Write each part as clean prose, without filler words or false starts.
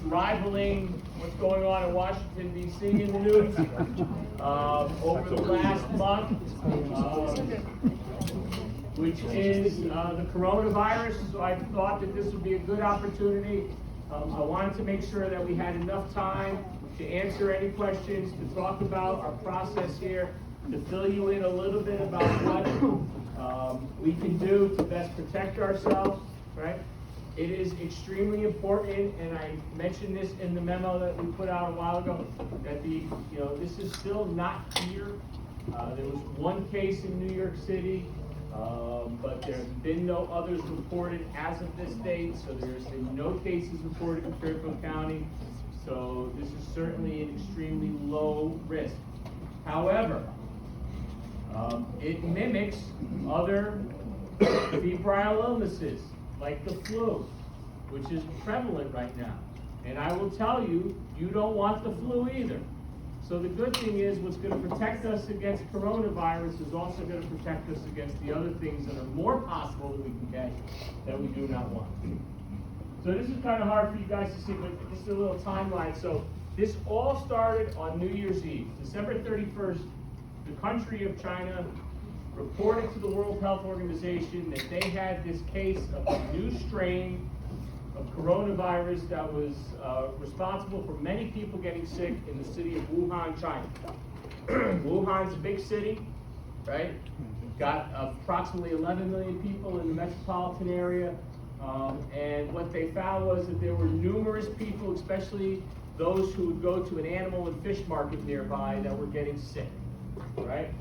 rivaling what's going on in Washington, D.C. in the news over the last month, which is the coronavirus. So I thought that this would be a good opportunity. I wanted to make sure that we had enough time to answer any questions, to talk about our process here, to fill you in a little bit about what we can do to best protect ourselves, right? It is extremely important, and I mentioned this in the memo that we put out a while ago, that this is still not here. There was one case in New York City, but there have been no others reported as of this date, so there's been no cases reported in Fairfield County. So this is certainly an extremely low risk. However, it mimics other febrile illnesses, like the flu, which is prevalent right now. And I will tell you, you don't want the flu either. So the good thing is, what's going to protect us against coronavirus is also going to protect us against the other things that are more possible that we can get that we do not want. So this is kind of hard for you guys to see, but just a little timeline. So this all started on New Year's Eve, December 31st. The country of China reported to the World Health Organization that they had this case of a new strain of coronavirus that was responsible for many people getting sick in the city of Wuhan, China. Wuhan's a big city, right? Got approximately 11 million people in the metropolitan area. And what they found was that there were numerous people, especially those who would go to an animal and fish market nearby, that were getting sick, right?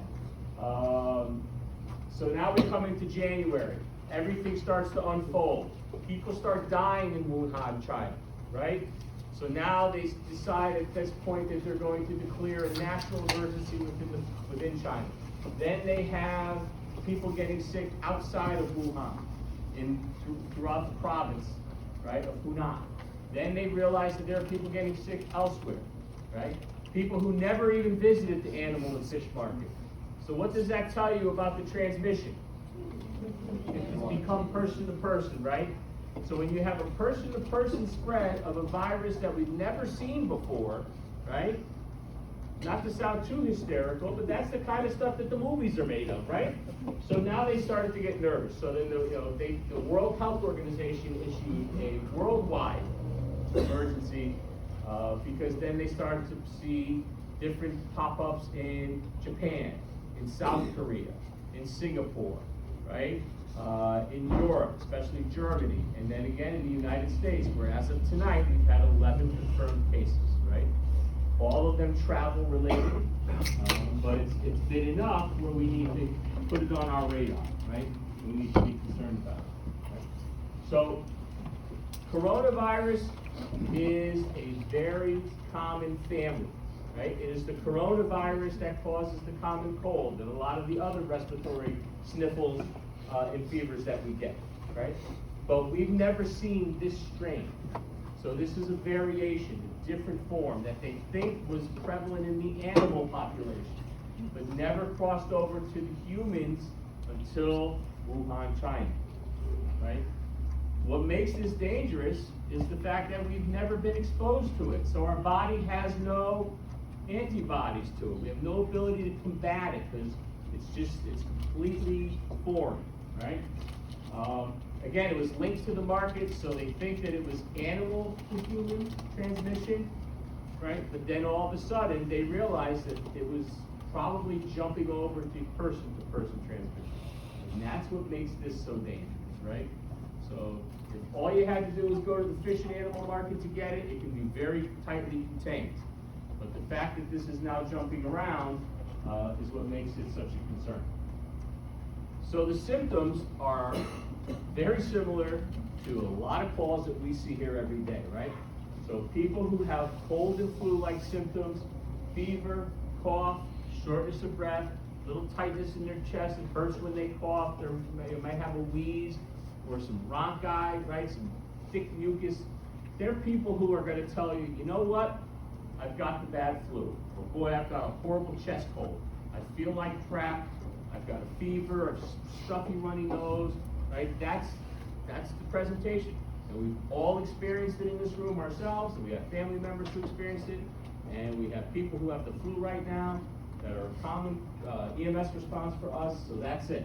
So now we come into January. Everything starts to unfold. People start dying in Wuhan, China, right? So now they decide at this point that they're going to declare a national emergency within China. Then they have people getting sick outside of Wuhan, throughout the province, right, of Hunan. Then they realize that there are people getting sick elsewhere, right? People who never even visited the animal and fish market. So what does that tell you about the transmission? It's become person to person, right? So when you have a person to person spread of a virus that we've never seen before, right? Not to sound too hysterical, but that's the kind of stuff that the movies are made of, right? So now they started to get nervous. So then the World Health Organization issued a worldwide emergency because then they started to see different pop-ups in Japan, in South Korea, in Singapore, right? In Europe, especially Germany, and then again in the United States, where as of tonight we've had 11 confirmed cases, right? All of them travel related, but it's been enough where we need to put it on our radar, right? We need to be concerned about it. Right? So, coronavirus is a very common family, right? It is the coronavirus that causes the common cold and a lot of the other respiratory sniffles and fevers that we get, right? But we've never seen this strain. So this is a variation, a different form that they think was prevalent in the animal population, but never crossed over to the humans until Wuhan, China, right? What makes this dangerous is the fact that we've never been exposed to it. So our body has no antibodies to it. We have no ability to combat it because it's completely foreign, right? Again, it was linked to the market, so they think that it was animal to human transmission, right? But then all of a sudden, they realized that it was probably jumping over to person-to-person transmission. And that's what makes this so dangerous, right? So if all you had to do was go to the fish and animal market to get it, it can be very tightly contained. But the fact that this is now jumping around is what makes it such a concern. So the symptoms are very similar to a lot of calls that we see here every day, right? So people who have cold and flu-like symptoms, fever, cough, shortness of breath, little tightness in their chest, it hurts when they cough, they might have a wheeze or some rhonchi, right? Some thick mucus. They're people who are going to tell you, you know what? I've got the bad flu. Or boy, I've got a horrible chest cold. I feel like crap. I've got a fever, a stuffy runny nose, right? That's the presentation. And we've all experienced it in this room ourselves, and we have family members who experienced it, and we have people who have the flu right now that are common EMS response for us, so that's it.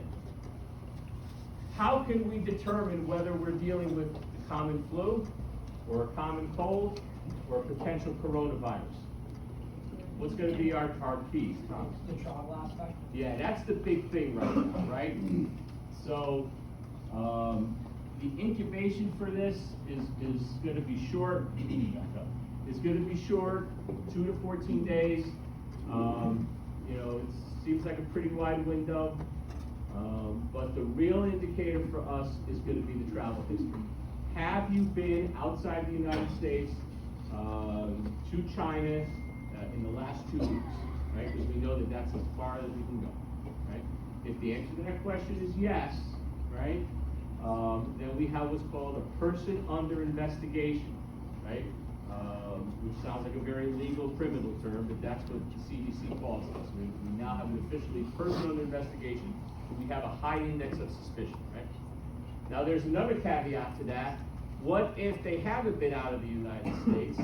How can we determine whether we're dealing with the common flu, or a common cold, or a potential coronavirus? What's going to be our keys, Thomas? The travel aspect? Yeah, that's the big thing right now, right? So, the incubation for this is going to be short. It's going to be short, 2 to 14 days. You know, it seems like a pretty wide window. But the real indicator for us is going to be the travel history. Have you been outside the United States to China in the last 2 weeks, right? Because we know that that's as far as we can go, right? If the answer to that question is yes, right, then we have what's called a person under investigation, right? Which sounds like a very legal criminal term, but that's what the CDC calls us. We now have an officially person under investigation. We have a high index of suspicion, right? Now there's another caveat to that. What if they haven't been out of the United States,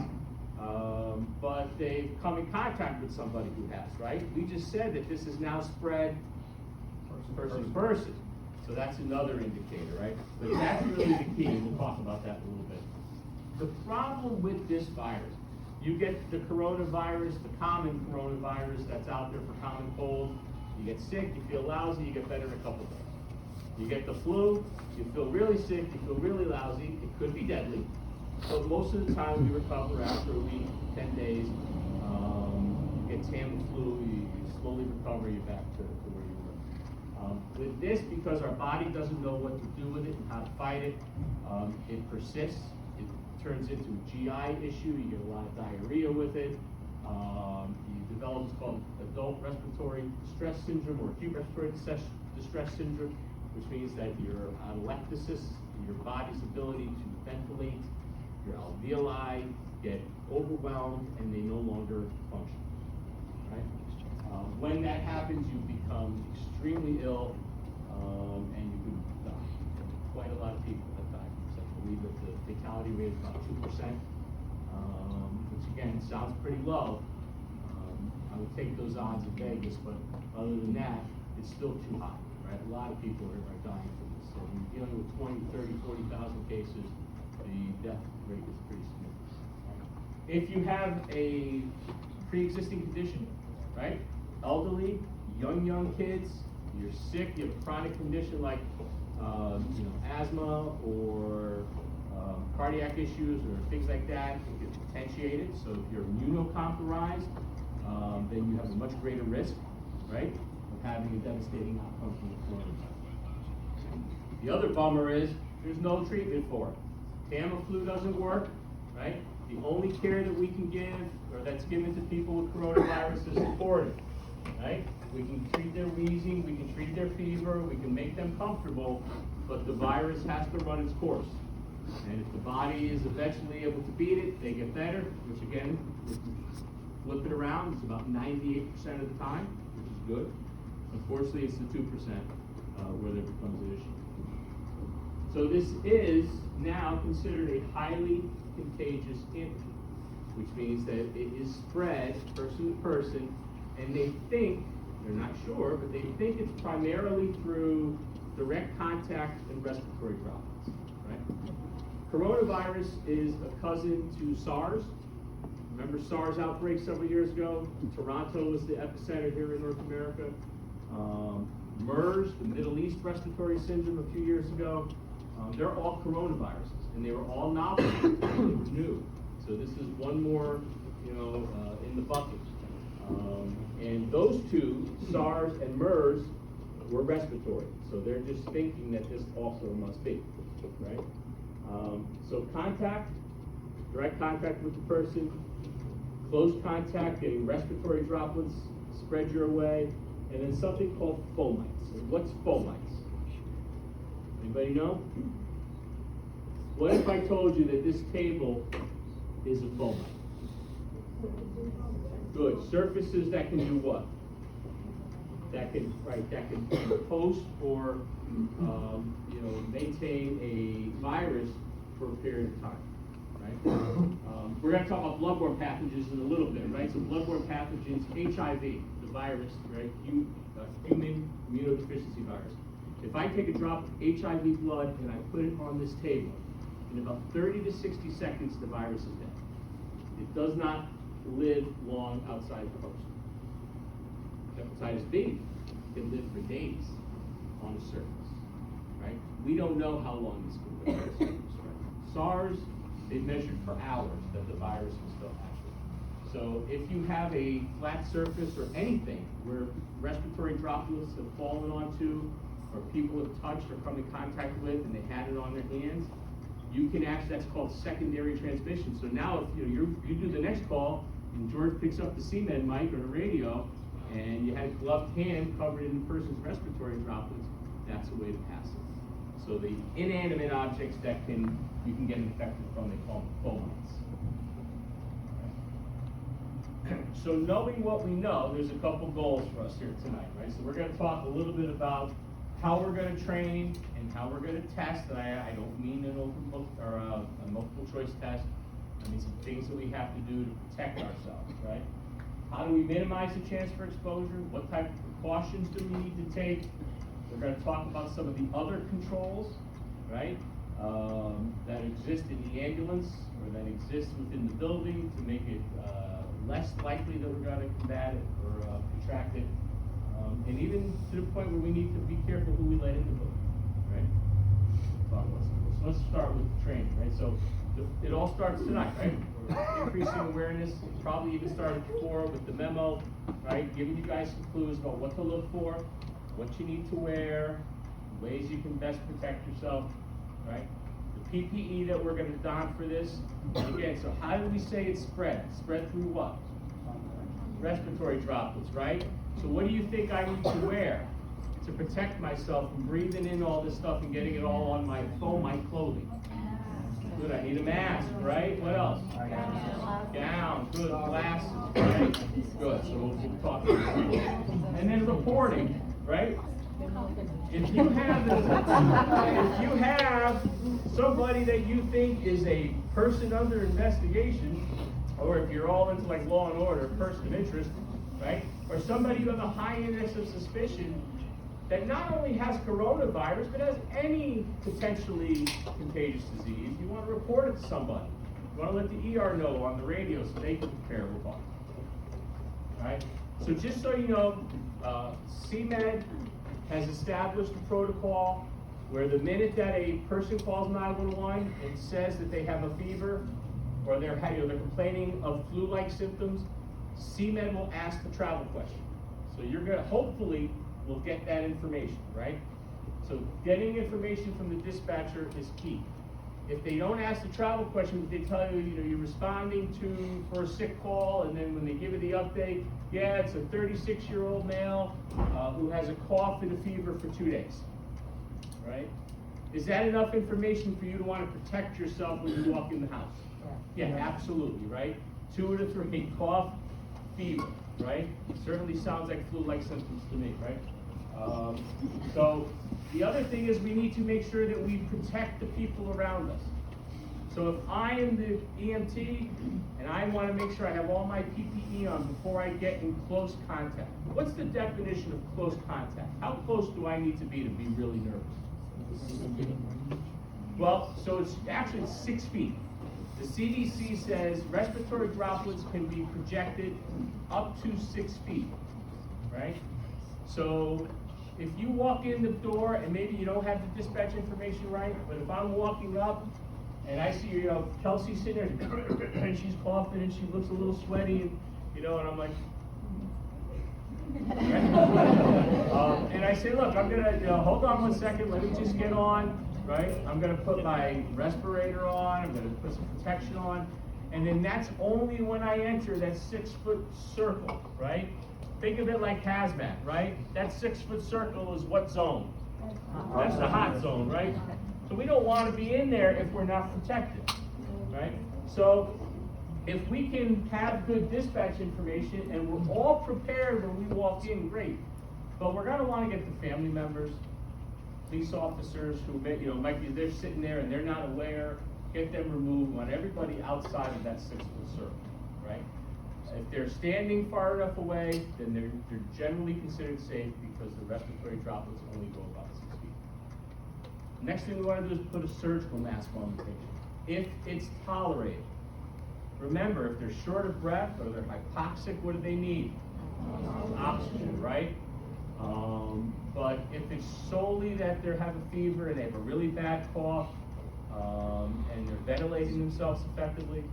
but they've come in contact with somebody who has, right? We just said that this is now spread person to person. So that's another indicator, right? But that's really the key, and we'll talk about that in a little bit. The problem with this virus, you get the coronavirus, the common coronavirus that's out there for common cold. You get sick, you feel lousy, you get better in a couple days. You get the flu, you feel really sick, you feel really lousy, it could be deadly. But most of the time we recover after a week, 10 days. You get Tamiflu, you slowly recover, you're back to where you were. With this, because our body doesn't know what to do with it and how to fight it, it persists. It turns into a GI issue. You get a lot of diarrhea with it. You develop what's called adult respiratory distress syndrome or acute respiratory distress syndrome, which means that your atelectasis, your body's ability to ventilate, your alveoli get overwhelmed and they no longer function. Right? When that happens, you become extremely ill, and you could die. Quite a lot of people have died from this. I believe that the fatality rate is about 2%, which again sounds pretty low. I would take those odds in Vegas, but other than that, it's still too high, right? A lot of people are dying from this. So when you're dealing with 20, 30, 40,000 cases, the death rate is pretty significant. Right? If you have a pre-existing condition, right? Elderly, young kids, you're sick, you have a chronic condition like asthma or cardiac issues or things like that, it gets potentiated. So if you're immunocompromised, then you have a much greater risk, right, of having a devastating outcome from the coronavirus. The other bummer is there's no treatment for it. Tamiflu doesn't work, right? The only care that we can give, or that's given to people with coronavirus, is supportive, right? We can treat their wheezing, we can treat their fever, we can make them comfortable, but the virus has to run its course. And if the body is eventually able to beat it, they get better, which again, if you flip it around, it's about 98% of the time, which is good. Unfortunately, it's the 2% where there becomes an issue. So this is now considered a highly contagious antigen, which means that it is spread person to person, and they think, they're not sure, but they think it's primarily through direct contact and respiratory droplets, right? Coronavirus is a cousin to SARS. Remember SARS outbreak several years ago? Toronto was the epicenter here in North America. MERS, the Middle East respiratory syndrome a few years ago. They're all coronaviruses, and they were all novel. They were new. So this is one more, in the bucket. And those two, SARS and MERS, were respiratory. So they're just thinking that this also must be, right? So contact, direct contact with the person, close contact, getting respiratory droplets spread your way, and then something called fomites. And what's fomites? Anybody know? What if I told you that this table is a fomite? Good. Surfaces that can do what? That can host or maintain a virus for a period of time, right? We're going to talk about bloodborne pathogens in a little bit, right? So bloodborne pathogens, HIV, the virus, right? Human immunodeficiency virus. If I take a drop of HIV blood and I put it on this table, in about 30 to 60 seconds, the virus is dead. It does not live long outside the host. Hepatitis B can live for days on the surface, right? We don't know how long this can live on the surface, right? SARS, they measured for hours that the virus was still active. So if you have a flat surface or anything where respiratory droplets have fallen onto, or people have touched or come in contact with and they had it on their hands, you can actually, that's called secondary transmission. So now if you do the next call and George picks up the CMed mic or the radio and you had a gloved hand covered in the person's respiratory droplets, that's a way to pass it. So the inanimate objects that you can get infected from, they call them fomites. So knowing what we know, there's a couple goals for us here tonight, right? So we're going to talk a little bit about how we're going to train and how we're going to test. And I don't mean an open book or a multiple choice test. I mean some things that we have to do to protect ourselves, right? How do we minimize the chance for exposure? What type of precautions do we need to take? We're going to talk about some of the other controls, right, that exist in the ambulance or that exist within the building to make it less likely that we're going to combat it or contract it. And even to the point where we need to be careful who we let in the building, right? Talk about some of this. So let's start with the training, right? So it all starts tonight, right? We're increasing awareness. It probably even started before with the memo, right? Giving you guys some clues about what to look for, what you need to wear, ways you can best protect yourself, right? The PPE that we're going to don for this. And again, so how do we say it's spread? Spread through what? Respiratory droplets, right? So what do you think I need to wear to protect myself from breathing in all this stuff and getting it all on my fomite clothing? Good, I need a mask, right? What else? Gown, good, glasses, right? Good, so we'll talk about that. And then reporting, right? If you have somebody that you think is a person under investigation, or if you're all into like law and order, person of interest, right? Or somebody you have a high index of suspicion that not only has coronavirus, but has any potentially contagious disease, you want to report it to somebody. You want to let the ER know on the radio so they can prepare a report. Right? So just so you know, CMed has established a protocol where the minute that a person calls 911 and says that they have a fever or they're complaining of flu-like symptoms, CMed will ask the travel question. So you're going to hopefully will get that information, right? So getting information from the dispatcher is key. If they don't ask the travel question, they tell you, you're responding for a sick call, and then when they give you the update, yeah, it's a 36-year-old male who has a cough and a fever for 2 days, right? Is that enough information for you to want to protect yourself when you walk in the house? Yeah, absolutely, right? 2 to 3, cough, fever, right? Certainly sounds like flu-like symptoms to me, right? So the other thing is we need to make sure that we protect the people around us. So if I am the EMT and I want to make sure I have all my PPE on before I get in close contact, what's the definition of close contact? How close do I need to be really nervous? Well, so it's actually 6 feet. The CDC says respiratory droplets can be projected up to 6 feet, right? So if you walk in the door and maybe you don't have the dispatch information right, but if I'm walking up and I see, Kelsey sitting there and she's coughing and she looks a little sweaty and, and I'm like, and I say, look, I'm gonna, hold on 1 second, let me just get on, right? I'm gonna put my respirator on, I'm gonna put some protection on, and then that's only when I enter that 6-foot circle, right? Think of it like hazmat, right? That 6-foot circle is what zone? That's the hot zone, right? So we don't want to be in there if we're not protected, right? So if we can have good dispatch information and we're all prepared when we walk in, great. But we're going to want to get the family members, police officers who might be they're sitting there and they're not aware, get them removed. We want everybody outside of that 6-foot circle, right? If they're standing far enough away, then they're generally considered safe because the respiratory droplets only go about 6 feet. Next thing we want to do is put a surgical mask on the patient, if it's tolerated. Remember, if they're short of breath or they're hypoxic, what do they need? Oxygen, right? But if it's solely that they're having fever and they have a really bad cough, and they're ventilating themselves effectively,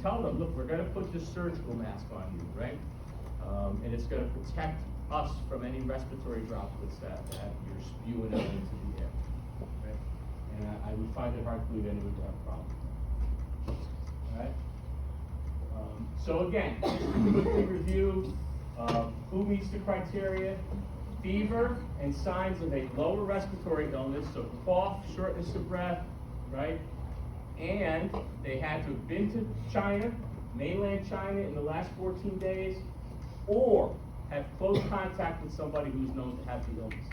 tell them, look, we're going to put this surgical mask on you, right? And it's going to protect us from any respiratory droplets that you're spewing out into the air. Right? And I would find it hard to believe anyone would have a problem. All right? So again, just to quickly review who meets the criteria: fever and signs of a lower respiratory illness, so cough, shortness of breath, right? And they had to have been to China, mainland China, in the last 14 days, or have close contact with somebody who's known to have the illness,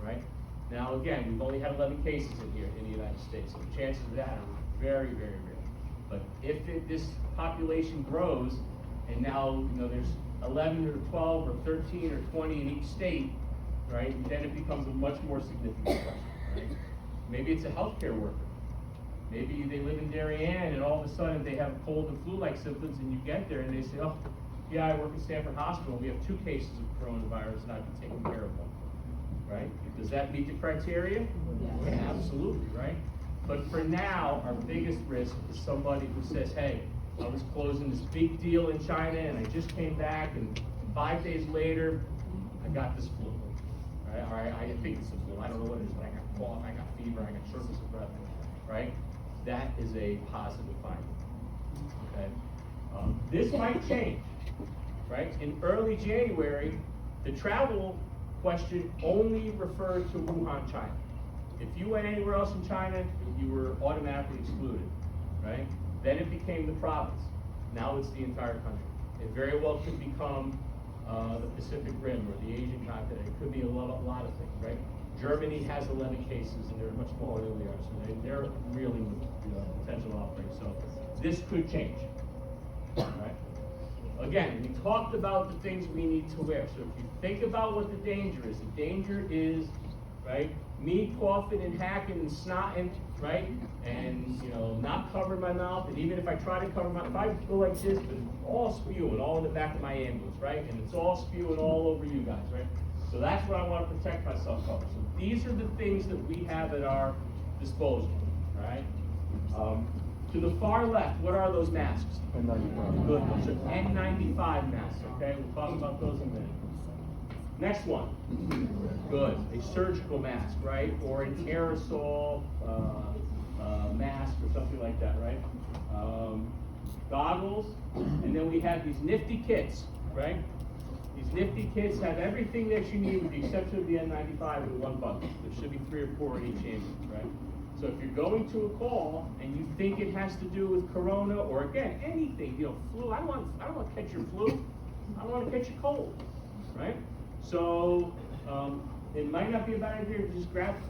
right? Now again, we've only had 11 cases in the United States, so the chances of that are very, very rare. But if this population grows, and now there's 11 or 12 or 13 or 20 in each state, right? Then it becomes a much more significant question, right? Maybe it's a healthcare worker. Maybe they live in Darien and all of a sudden they have cold and flu-like symptoms, and you get there and they say, oh, yeah, I work at Stanford Hospital. We have 2 cases of coronavirus and I've been taking care of one, right? Does that meet the criteria? Yes. Yeah, absolutely, right? But for now, our biggest risk is somebody who says, hey, I was closing this big deal in China and I just came back and 5 days later, I got this flu. Right? Or I think it's a flu. I don't know what it is, but I got cough, I got fever, I got shortness of breath, right? That is a positive finding, okay? This might change, right? In early January, the travel question only referred to Wuhan, China. If you went anywhere else in China, you were automatically excluded, right? Then it became the province. Now it's the entire country. It very well could become the Pacific Rim or the Asian continent. It could be a lot of things, right? Germany has 11 cases and they're much smaller than we are, so they're really potential outbreaks. So this could change, right? Again, we talked about the things we need to wear. So if you think about what the danger is, right? Me coughing and hacking and snotting, right? And not covering my mouth. And even if I try to cover my, if I go like this, but all spewing all in the back of my ambulance, right? And it's all spewing all over you guys, right? So that's what I want to protect myself from. So these are the things that we have at our disposal, right? To the far left, what are those masks? N95. Good. Those are N95 masks, okay? We'll talk about those in a minute. Next one. Good. A surgical mask, right? Or an aerosol mask or something like that, right? Goggles. And then we have these nifty kits, right? These nifty kits have everything that you need with the exception of the N95 in one bucket. There should be 3 or 4 in each ambulance, right? So if you're going to a call and you think it has to do with corona or again, anything, flu, I don't want to catch your flu. I want to catch your cold, right? So it might not be a bad idea to just grab them,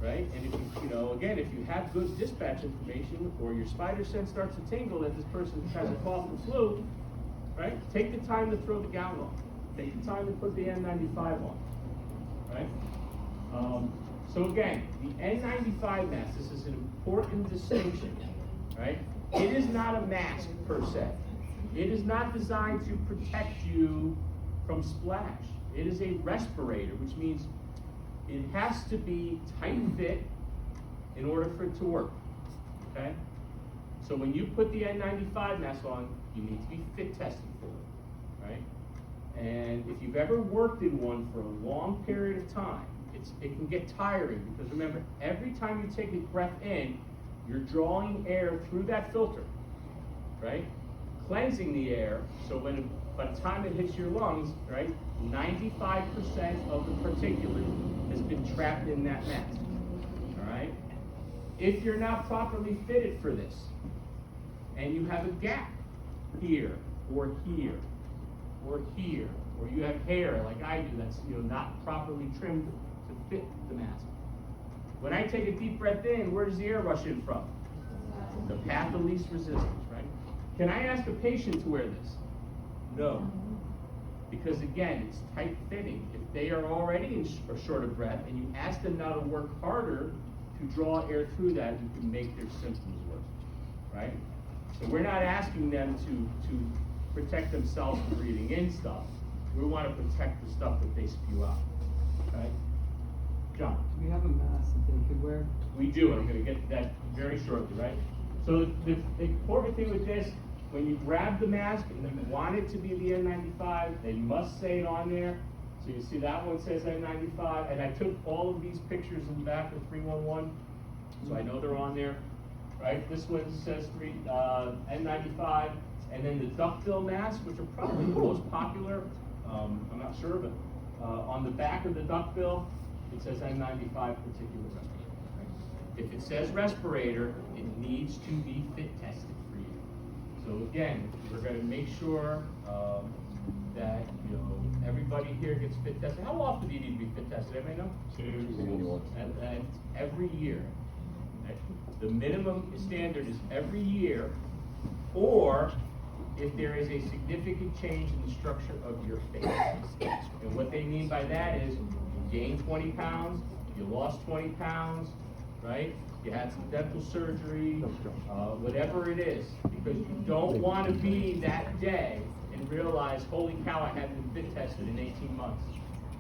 right? And if again, if you have good dispatch information or your spider sense starts to tingle that this person has a cough and flu, right? Take the time to throw the gown on. Take the time to put the N95 on, right? So again, the N95 mask, this is an important distinction, right? It is not a mask per se. It is not designed to protect you from splash. It is a respirator, which means it has to be tight fit in order for it to work, okay? So when you put the N95 mask on, you need to be fit tested for it, right? And if you've ever worked in one for a long period of time, it can get tiring because remember, every time you take a breath in, you're drawing air through that filter, right? Cleansing the air, so by the time it hits your lungs, right, 95% of the particulate has been trapped in that mask, all right? If you're not properly fitted for this, and you have a gap here, or here, or here, or you have hair like I do that's not properly trimmed to fit the mask, When I take a deep breath in, where does the air rush in from? The path of least resistance, right? Can I ask a patient to wear this? No. Because again, it's tight fitting. If they are already short of breath and you ask them now to work harder to draw air through that, you can make their symptoms worse, right? So we're not asking them to protect themselves from breathing in stuff. We want to protect the stuff that they spew out, right? John? Do we have a mask that they could wear? We do, and I'm going to get to that very shortly, right? So the important thing with this, when you grab the mask and you want it to be the N95, they must say it on there. So you see that one says N95, and I took all of these pictures in the back of 311, so I know they're on there, right? This one says N95, and then the duckbill masks, which are probably the most popular, I'm not sure, but on the back of the duckbill, it says N95 particulate respirator. Right? If it says respirator, it needs to be fit tested for you. So again, we're going to make sure that everybody here gets fit tested. How often do you need to be fit tested? Everybody know? And every year. Right? The minimum standard is every year, or if there is a significant change in the structure of your face. And what they mean by that is you gained 20 pounds, you lost 20 pounds, right? You had some dental surgery, whatever it is, because you don't want to be that day and realize, holy cow, I hadn't been fit tested in 18 months,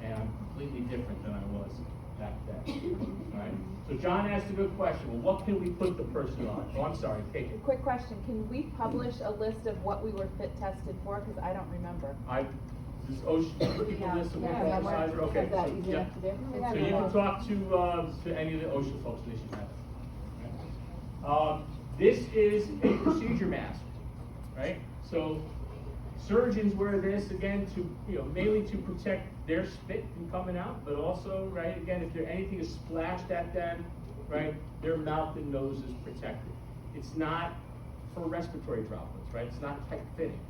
and I'm completely different than I was back then, right? So John asked a good question. Well, what can we put the person on? Oh, I'm sorry, take it. Quick question, can we publish a list of what we were fit tested for? Because I don't remember. This OSHA, people list of what Yeah, size, okay. is that easy Yep. enough to do? So you can talk to any of the OSHA folks, they should have it. This is a procedure mask, right? So surgeons wear this again to, mainly to protect their spit from coming out, but also, right, again, if anything is splashed at them, right, their mouth and nose is protected. It's not for respiratory droplets, right? It's not tight fitting.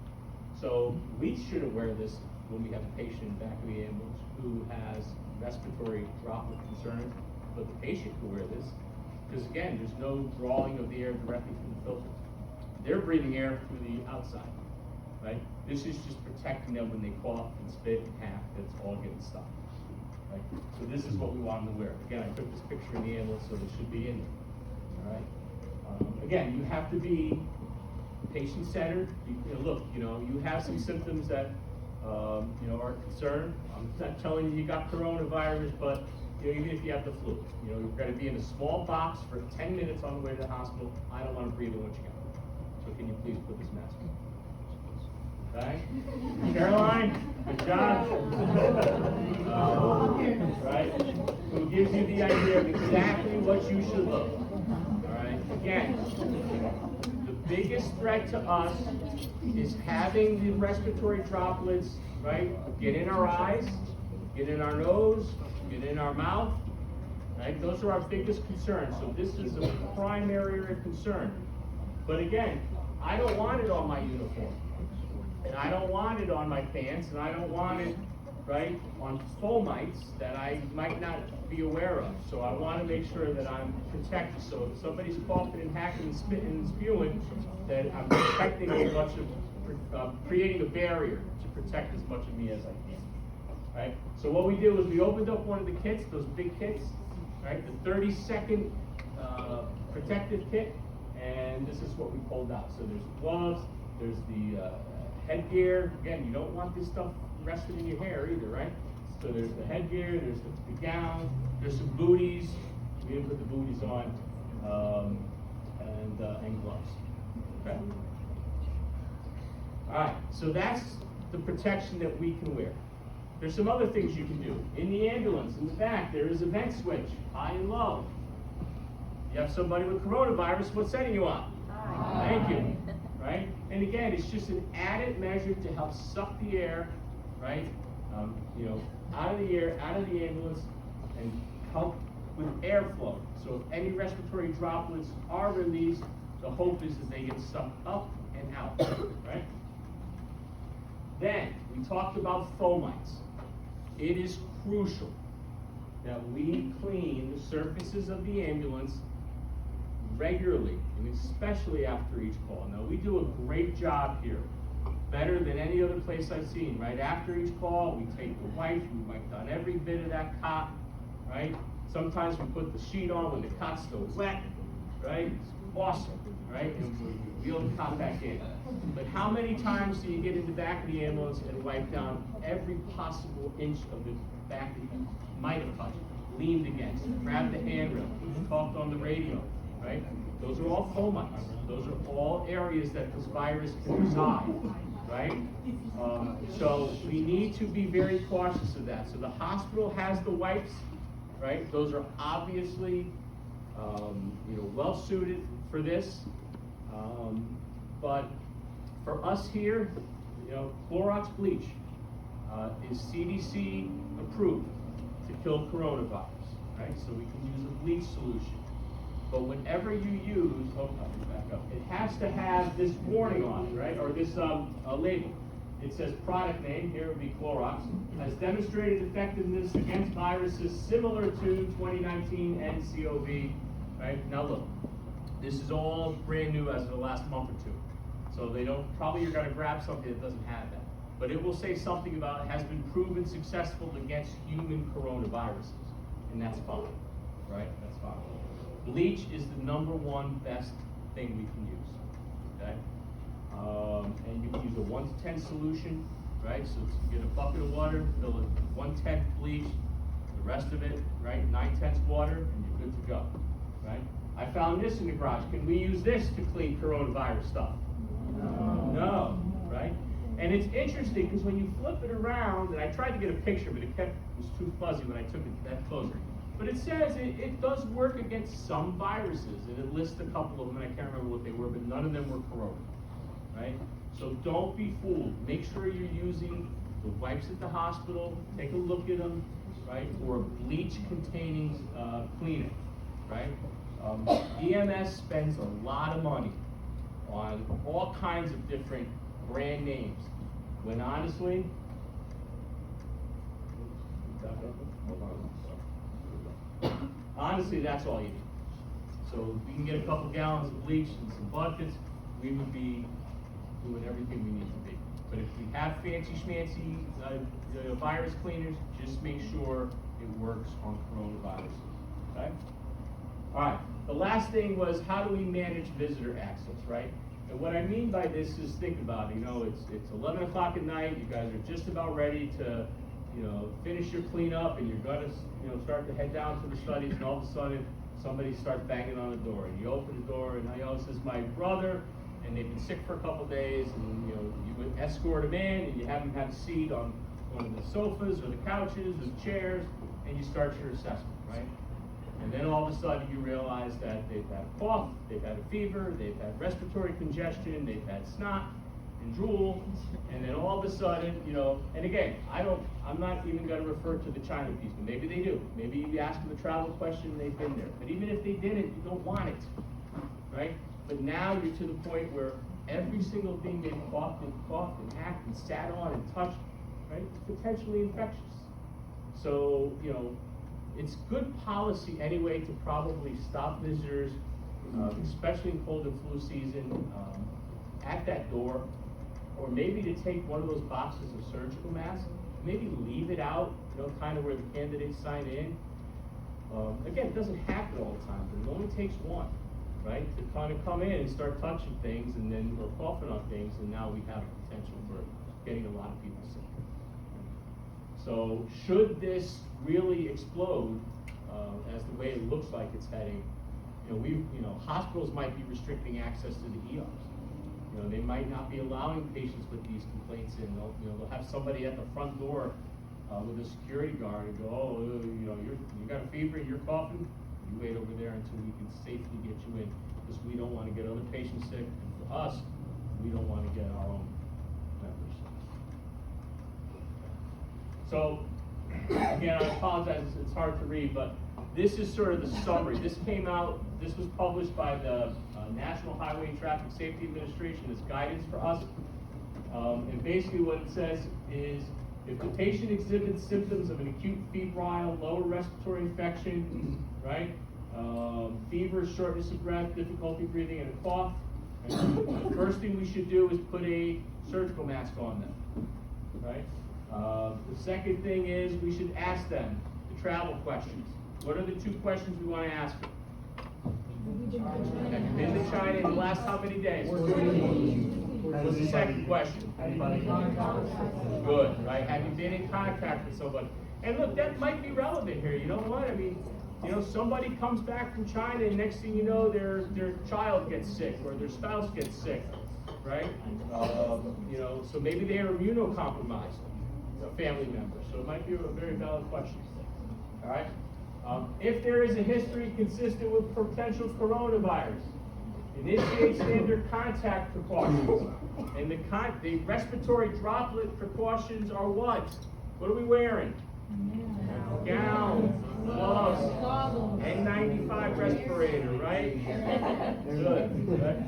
So we shouldn't wear this when we have a patient in the back of the ambulance who has respiratory droplet concerns, but the patient can wear this. Because again, there's no drawing of the air directly from the filter. They're breathing air through the outside, right? This is just protecting them when they cough and spit and hack, that's all getting stuck, right? So this is what we want them to wear. Again, I took this picture in the ambulance, so this should be in there, all right? Again, you have to be patient-centered. You have some symptoms that, are concerned. I'm not telling you got coronavirus, but even if you have the flu, you're going to be in a small box for 10 minutes on the way to the hospital. I don't want to breathe in what you got. So can you please put this mask on? Okay? Caroline, good job. Right? Who gives you the idea of exactly what you should look. All right? Again, the biggest threat to us is having the respiratory droplets, right, get in our eyes, get in our nose, get in our mouth, right? Those are our biggest concerns. So this is a primary area of concern. But again, I don't want it on my uniform. And I don't want it on my pants, and I don't want it, right, on fomites that I might not be aware of. So I want to make sure that I'm protected. So if somebody's coughing and hacking and spitting and spewing, that I'm protecting as much of, creating a barrier to protect as much of me as I can. Right? So what we did was we opened up one of the kits, those big kits, right? The 30-second protective kit, and this is what we pulled out. So there's gloves, there's the headgear. Again, you don't want this stuff resting in your hair either, right? So there's the headgear, there's the gown, there's some booties. We didn't put the booties on, and gloves. Okay. All right. So that's the protection that we can wear. There's some other things you can do. In the ambulance, in the back, there is a vent switch, high and low. You have somebody with coronavirus, what setting you on? High. Thank you. Right? And again, it's just an added measure to help suck the air, right? Out of the air, out of the ambulance, and help with airflow. So if any respiratory droplets are released, the hope is that they get sucked up and out, right? Then, we talked about fomites. It is crucial that we clean the surfaces of the ambulance regularly, and especially after each call. Now, we do a great job here, better than any other place I've seen. Right after each call, we take the wipe, we wipe down every bit of that cot, right? Sometimes we put the sheet on when the cot's still wet, right? It's awesome, right? And we wheel the cot back in. But how many times do you get in the back of the ambulance and wipe down every possible inch of the back that you might have touched, leaned against, grabbed the handrail, talked on the radio, right? Those are all fomites. Those are all areas that this virus can reside, right? So we need to be very cautious of that. So the hospital has the wipes, right? Those are obviously, well suited for this. But for us here, Clorox bleach is CDC approved to kill coronavirus, right? So we can use a bleach solution. But whenever you use, back up, it has to have this warning on it, right? Or this label. It says product name, here would be Clorox, has demonstrated effectiveness against viruses similar to 2019 nCoV, right? Now look, this is all brand new as of the last month or two. So probably you're gonna grab something that doesn't have that. But it will say something about has been proven successful against human coronaviruses. And that's fine, right? That's fine. Bleach is the #1 best thing we can use, okay? And you can use a 1 to 10 solution, right? So you get a bucket of water, fill it 1/10 bleach, the rest of it, right? 9/10 water, and you're good to go, right? I found this in the garage. Can we use this to clean coronavirus stuff? No, right? And it's interesting because when you flip it around, and I tried to get a picture, but it was too fuzzy when I took it that closer. But it says it does work against some viruses, and it lists a couple of them, and I can't remember what they were, but none of them were corona, right? So don't be fooled. Make sure you're using the wipes at the hospital, take a look at them, right? Or bleach-containing cleaning, right? EMS spends a lot of money on all kinds of different brand names, when honestly, that's all you need. So if we can get a couple gallons of bleach and some buckets, we would be doing everything we need to be. But if we have fancy schmancy virus cleaners, just make sure it works on coronaviruses, okay? All right, the last thing was how do we manage visitor access, right? And what I mean by this is, think about it, it's 11 o'clock at night, you guys are just about ready to, finish your cleanup, and you're gonna, start to head down to the studies, and all of a sudden, somebody starts banging on the door, and you open the door, and this is my brother, and they've been sick for a couple days, and, you would escort them in, and you have them have a seat on one of the sofas, or the couches, or the chairs, and you start your assessment, right? And then all of a sudden you realize that they've had a cough, they've had a fever, they've had respiratory congestion, they've had snot and drool, and then all of a sudden, and again, I'm not even gonna refer to the China piece, but maybe they do. Maybe you ask them a travel question and they've been there. But even if they didn't, you don't want it, right? But now you're to the point where every single thing they've coughed and hacked and sat on and touched, right, is potentially infectious. So, it's good policy anyway to probably stop visitors, especially in cold and flu season, at that door, or maybe to take one of those boxes of surgical masks, maybe leave it out, kind of where the candidates sign in. Again, it doesn't happen all the time, but it only takes one, right? To kind of come in and start touching things, and then we're coughing on things, and now we have a potential for getting a lot of people sick. So should this really explode, as the way it looks like it's heading, hospitals might be restricting access to the ERs. They might not be allowing patients with these complaints in. They'll have somebody at the front door with a security guard and go, you got a fever and you're coughing, you wait over there until we can safely get you in, because we don't want to get other patients sick, and for us, we don't want to get our own members sick. So, again, I apologize, it's hard to read, but this is sort of the summary. This was published by the National Highway and Traffic Safety Administration as guidance for us. And basically what it says is If the patient exhibits symptoms of an acute febrile, lower respiratory infection, right? Fever, shortness of breath, difficulty breathing, and a cough, right? The first thing we should do is put a surgical mask on them, right? The second thing is we should ask them the travel questions. What are the 2 questions we want to ask them? Have you been to China in the last how many days? What's the second question? Good, right? Have you been in contact with somebody? And look, that might be relevant here. You know what? I mean, somebody comes back from China and next thing you know, their child gets sick or their spouse gets sick, right? So maybe they are immunocompromised, a family member. So it might be a very valid question. All right? If there is a history consistent with potential coronavirus, initiate standard contact precautions. And the respiratory droplet precautions are what? What are we wearing? Gowns, gloves, N95 respirator, right? Good, right?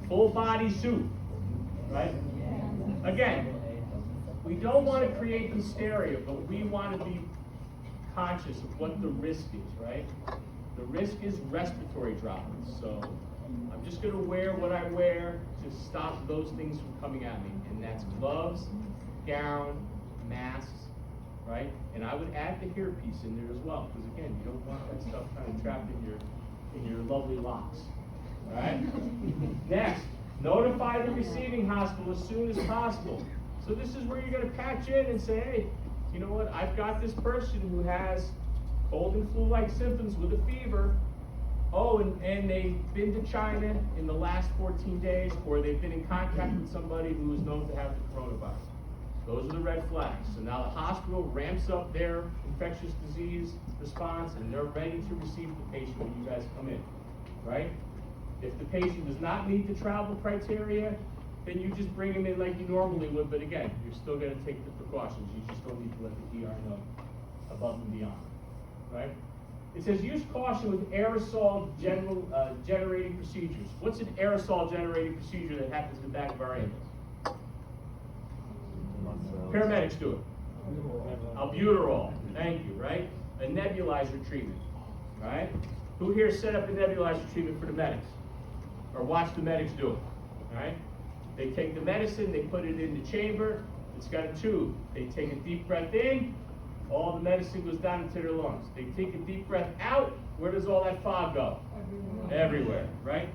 Full body suit, right? Again, we don't want to create hysteria, but we want to be conscious of what the risk is, right? The risk is respiratory droplets. So I'm just going to wear what I wear to stop those things from coming at me. And that's gloves, gown, masks, right? And I would add the hairpiece in there as well, because again, you don't want that stuff kind of trapped in your lovely locks. All right? Next, notify the receiving hospital as soon as possible. So this is where you're going to patch in and say, hey, you know what? I've got this person who has cold and flu-like symptoms with a fever. Oh, and they've been to China in the last 14 days, or they've been in contact with somebody who is known to have the coronavirus. Those are the red flags. So now the hospital ramps up their infectious disease response, and they're ready to receive the patient when you guys come in, right? If the patient does not meet the travel criteria, then you just bring them in like you normally would, but again, you're still going to take the precautions. You just don't need to let the ER know above and beyond, right? It says use caution with aerosol generating procedures. What's an aerosol generating procedure that happens in the back of our ambulance? Paramedics do it. Albuterol, thank you, right? A nebulizer treatment, right? Who here set up a nebulizer treatment for the medics? Or watch the medics do it, right? They take the medicine, they put it in the chamber, it's got a tube. They take a deep breath in, all the medicine goes down into their lungs. They take a deep breath out, where does all that fog go? Everywhere, right?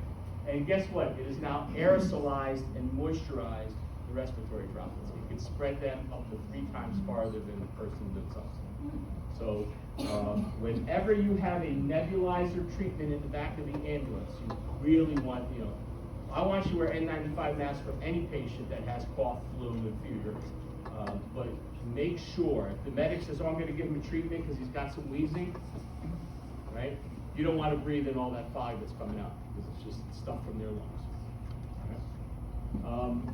And guess what? It is now aerosolized and moisturized the respiratory droplets. It can spread them up to 3 times farther than the person themselves. So whenever you have a nebulizer treatment in the back of the ambulance, you really want, I want you to wear N95 masks for any patient that has cough, flu, and fever. But make sure, if the medic says, oh, I'm going to give him a treatment because he's got some wheezing, right? You don't want to breathe in all that fog that's coming out because it's just stuff from their lungs.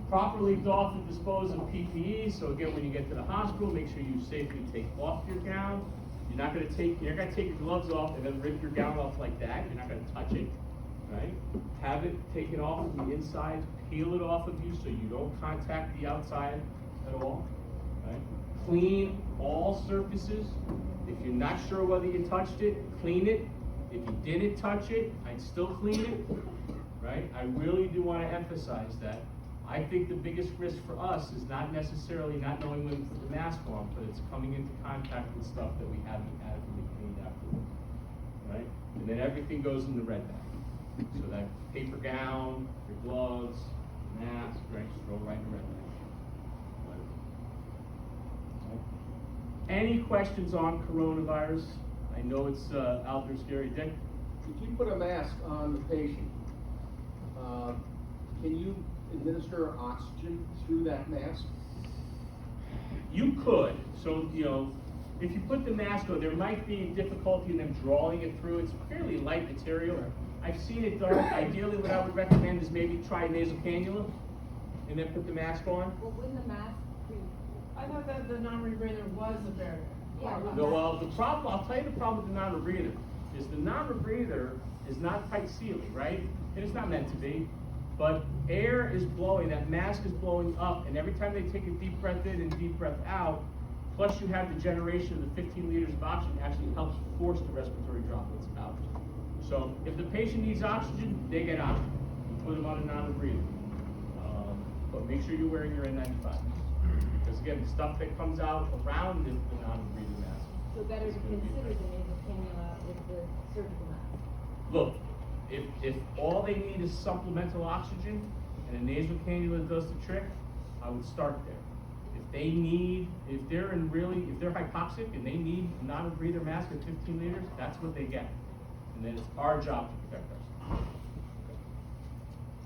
Properly doff and dispose of PPE. So again, when you get to the hospital, make sure you safely take off your gown. You're not going to take your gloves off and then rip your gown off like that. You're not going to touch it, right? Have it taken off from the inside, peel it off of you so you don't contact the outside at all, right? Clean all surfaces. If you're not sure whether you touched it, clean it. If you didn't touch it, I'd still clean it, right? I really do want to emphasize that. I think the biggest risk for us is not necessarily not knowing when to put the mask on, but it's coming into contact with stuff that we haven't adequately cleaned afterwards, right? And then everything goes in the red bag. So that paper gown, your gloves, mask, right, just throw right in the red bag. Any questions on coronavirus? I know it's out there scary. Dick? If you put a mask on the patient, can you administer oxygen through that mask? You could. So, if you put the mask on, there might be difficulty in them drawing it through. It's fairly light material. I've seen it done. Ideally, what I would recommend is maybe try a nasal cannula and then put the mask on. Well, wouldn't the mask be? I thought that the non-rebreather was a barrier. Yeah. No, well, the problem, I'll tell you the problem with the non-rebreather, is the non-rebreather is not tight sealing, right? And it's not meant to be, but air is blowing, that mask is blowing up, and every time they take a deep breath in and deep breath out, plus you have the generation of the 15 liters of oxygen actually helps force the respiratory droplets out. So if the patient needs oxygen, they get oxygen. We put them on a non-rebreather. But make sure you're wearing your N95. Because again, the stuff that comes out around the non-rebreather mask. So better to consider the nasal cannula with the surgical mask. Look, if all they need is supplemental oxygen and a nasal cannula does the trick, I would start there. If they're hypoxic and they need a non-rebreather mask at 15 liters, that's what they get. And then it's our job to protect ourselves.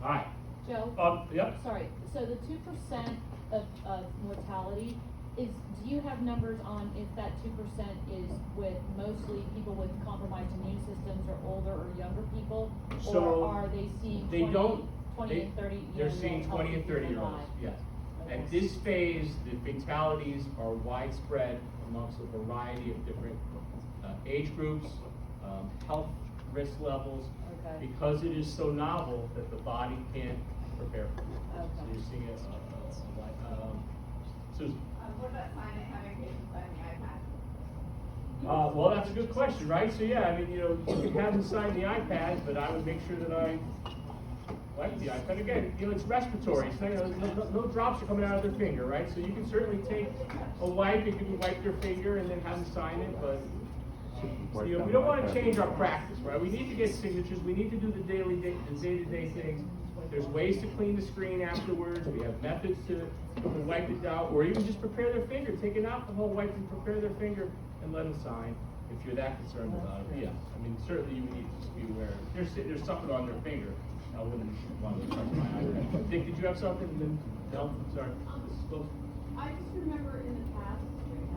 All right. Joe? Yep. Sorry, so the 2% of mortality do you have numbers on if that 2% is with mostly people with compromised immune systems or older or younger people? So, or are they seeing 20 and 30 They're year seeing 20 and 30 year olds, yes. Okay. At this phase, the fatalities are widespread amongst a variety of different age groups, health risk levels, Okay. because it is so novel that the body can't prepare for it. So Okay. you're seeing it, Susan. What about having patients sign the iPad? Well, that's a good question, right? So yeah, I mean, you can have them sign the iPad, but I would make sure that I wipe the iPad. Again, it's respiratory, so no drops are coming out of their finger, right? So you can certainly take a wipe, you can wipe their finger and then have them sign it, but we don't want to change our practice, right? We need to get signatures, we need to do the day-to-day things. There's ways to clean the screen afterwards, we have methods to wipe it down, or even just prepare their finger, take an alcohol wipe and prepare their finger and let them sign, if you're that concerned about it. Yeah, I mean, certainly you would need to just be aware. There's something on their finger, I wouldn't want to touch my iPad. Dick, did you have something? No, sorry. This is close. I just remember in the past, we would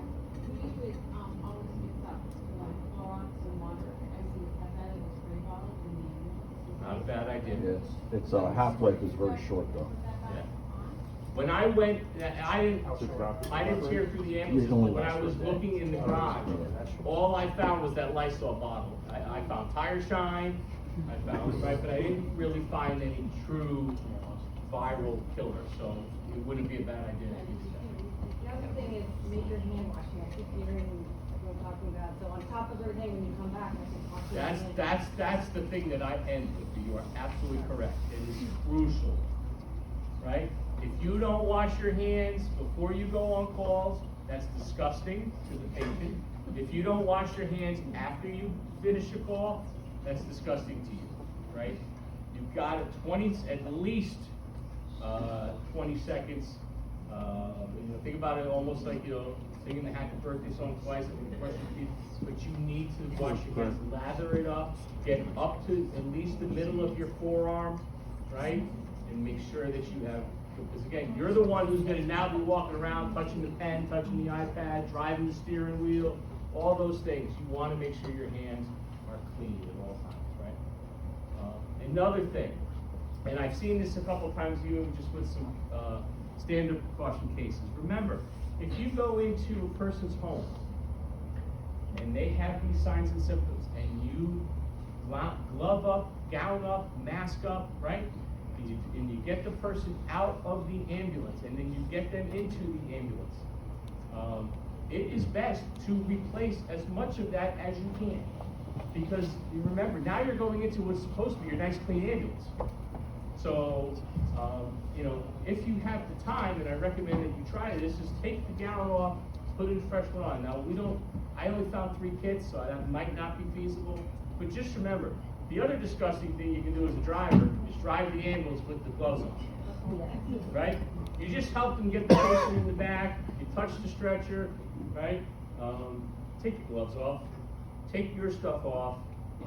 always mix up like Clorox and water. I see have that in a spray bottle in the ambulance. Not a bad idea. Yes, its half-life is very short though. Yeah. When I went, I didn't tear through the ambulance, but when I was looking in the garage, all I found was that Lysol bottle. I found tire shine, right, but I didn't really find any true viral killer, so it wouldn't be a bad idea to use that. The other thing is major hand washing. I keep hearing everyone talking about, so on top of everything, when you come back, I think wash your hands. That's the thing that I end with. You are absolutely correct. It is crucial, right? If you don't wash your hands before you go on calls, that's disgusting to the patient. If you don't wash your hands after you finish your call, that's disgusting to you, right? You've got at least 20 seconds. Think about it almost like, singing the happy birthday song twice, brush your teeth, but you need to wash your hands, lather it up, get up to at least the middle of your forearm, right? And make sure that you have, because again, you're the one who's gonna now be walking around, touching the pen, touching the iPad, driving the steering wheel, all those things. You wanna make sure your hands are clean at all times, right? Another thing, and I've seen this a couple times even just with some standard precaution cases. Remember, if you go into a person's home and they have these signs and symptoms and you glove up, gown up, mask up, right? And you get the person out of the ambulance and then you get them into the ambulance. It is best to replace as much of that as you can. Because you remember, now you're going into what's supposed to be your nice clean ambulance. So, if you have the time, and I recommend that you try this, is take the gown off, put a fresh one on. Now, I only found 3 kits, so that might not be feasible. But just remember, the other disgusting thing you can do as a driver is drive the ambulance with the gloves on. Right? You just help them get the patient in the back, you touch the stretcher, right? Take your gloves off, take your stuff off.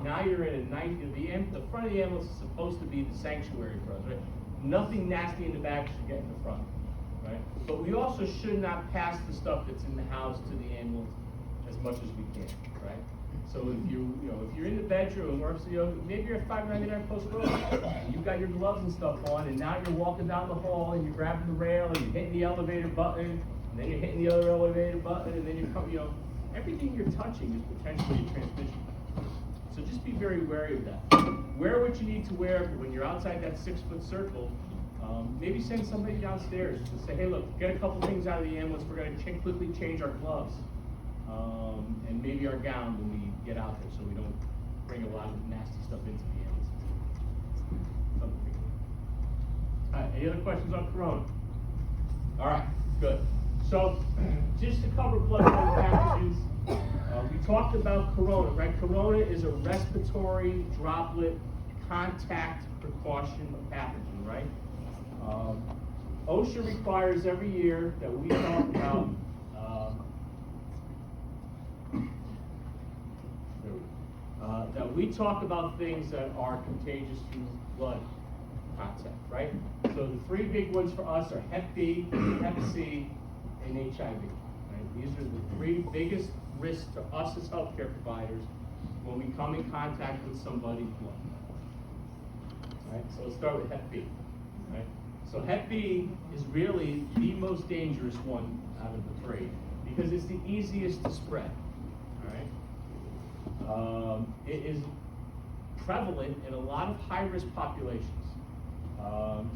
Now you're in a nice, the front of the ambulance is supposed to be the sanctuary for us, right? Nothing nasty in the back should get in the front, right? But we also should not pass the stuff that's in the house to the ambulance as much as we can, right? So if you're in the bedroom, or maybe you're at 599 Post Road, and you've got your gloves and stuff on, and now you're walking down the hall, and you're grabbing the rail, and you're hitting the elevator button, and then you're hitting the other elevator button, and then everything you're touching is potentially a transmission. So just be very wary of that. Wear what you need to wear, but when you're outside that 6-foot circle, Maybe send somebody downstairs to say, hey, look, get a couple things out of the ambulance, we're gonna quickly change our gloves. And maybe our gown when we get out there, so we don't bring a lot of nasty stuff into the ambulance. Something. All right, any other questions on Corona? All right, good. So, just to cover bloodborne pathogens, we talked about Corona, right? Corona is a respiratory droplet contact precaution pathogen, right? OSHA requires every year that we talk about, things that are contagious through blood contact, right? So the three big ones for us are Hep B, Hep C, and HIV, right? These are the three biggest risks to us as healthcare providers when we come in contact with somebody's blood. Right? So let's start with Hep B, right? So Hep B is really the most dangerous one out of the three because it's the easiest to spread, all right? It is prevalent in a lot of high-risk populations.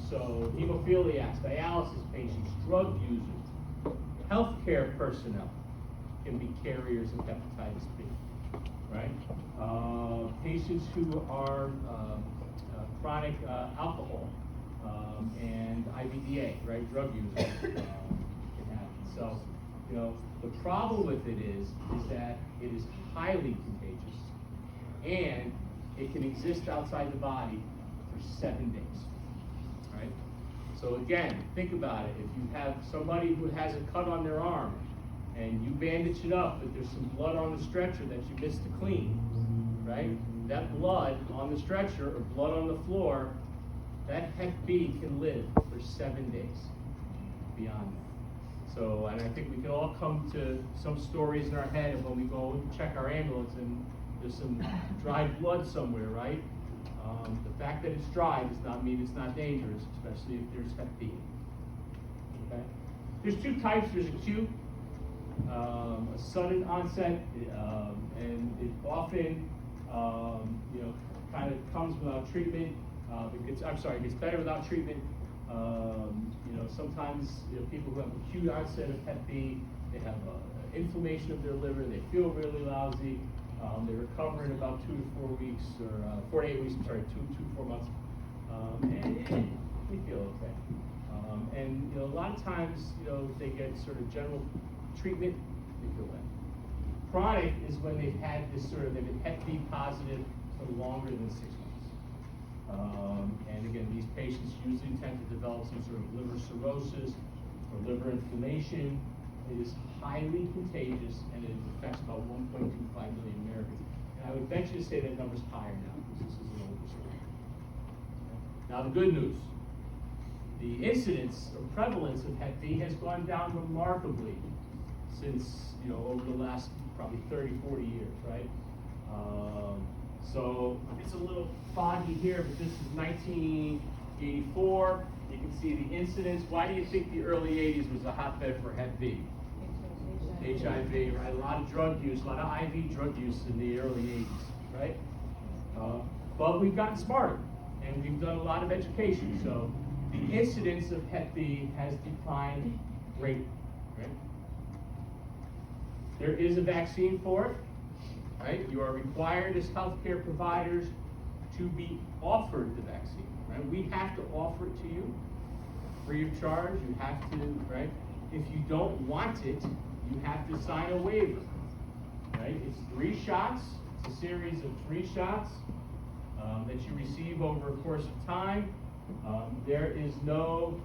So hemophiliacs, dialysis patients, drug users, healthcare personnel can be carriers of hepatitis B, right? Patients who are chronic alcohol and IBDA, right, drug users can have it. So, you know, the problem with it is that it is highly contagious and it can exist outside the body for 7 days, right? So again, think about it. If you have somebody who has a cut on their arm and you bandage it up, but there's some blood on the stretcher that you missed to clean, right? That blood on the stretcher or blood on the floor, that Hep B can live for 7 days beyond that. So, and I think we can all come to some stories in our head of when we go and check our ambulance and there's some dried blood somewhere, right? The fact that it's dry does not mean it's not dangerous, especially if there's Hep B. Okay? There's two types. There's acute, a sudden onset, and it often, you know, kind of comes without treatment. It gets better without treatment. You know, sometimes people who have acute onset of Hep B, they have inflammation of their liver, they feel really lousy, they recover in about 2 to 4 weeks, or 4 to 8 weeks, I'm sorry, 2 to 4 months, and they feel okay. And you know, a lot of times, you know, they get sort of general treatment, they feel better. Chronic is when they've had this sort of, they've been Hep B positive for longer than 6 months. And again, these patients usually tend to develop some sort of liver cirrhosis or liver inflammation. It is highly contagious and it affects about 1.25 million Americans. And I would venture to say that number's higher now because this is an older story. Now the good news. The incidence or prevalence of Hep B has gone down remarkably since, you know, over the last probably 30, 40 years, right? So it's a little foggy here, but this is 1984. You can see the incidence. Why do you think the early 80s was a hotbed for Hep B? HIV, right? A lot of drug use, a lot of IV drug use in the early 80s, right? But we've gotten smarter, and we've done a lot of education. So the incidence of Hep B has declined greatly, right? There is a vaccine for it. Right? You are required as healthcare providers to be offered the vaccine, right? We have to offer it to you free of charge. You have to, right? If you don't want it, you have to sign a waiver, right? It's 3 shots. It's a series of 3 shots that you receive over a course of time. There's no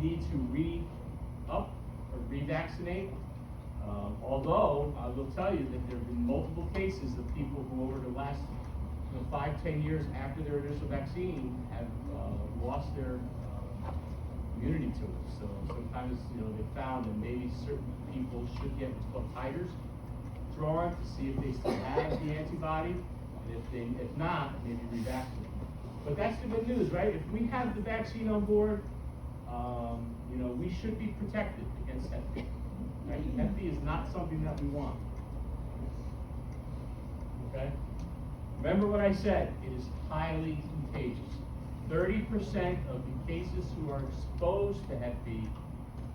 need to re-up or revaccinate. Although I will tell you that there have been multiple cases of people who over the last 5-10 years after their initial vaccine have lost their immunity to it. So sometimes they found that maybe certain people should get what's called titers drawn to see if they still have the antibody, and if not, maybe revaccinate. But that's the good news, right? If we have the vaccine on board, we should be protected against Hep B. Right? Hep B is not something that we want. Okay? Remember what I said, it is highly contagious. 30% of the cases who are exposed to Hep B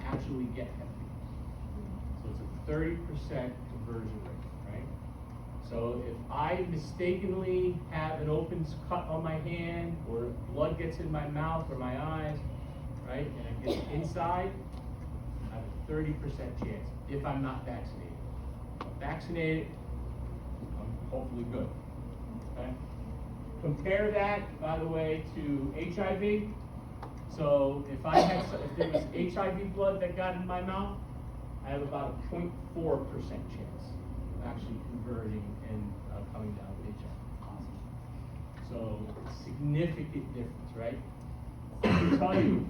actually get Hep B. So it's a 30% conversion rate, right? So if I mistakenly have an open cut on my hand, or blood gets in my mouth or my eyes, right, and I get it inside, I have a 30% chance if I'm not vaccinated. If I'm vaccinated, I'm hopefully good, okay? Compare that, by the way, to HIV. So if there was HIV blood that got in my mouth, I have about a 0.4% chance of actually converting and coming down with HIV positive. So significant difference, right? I can tell you,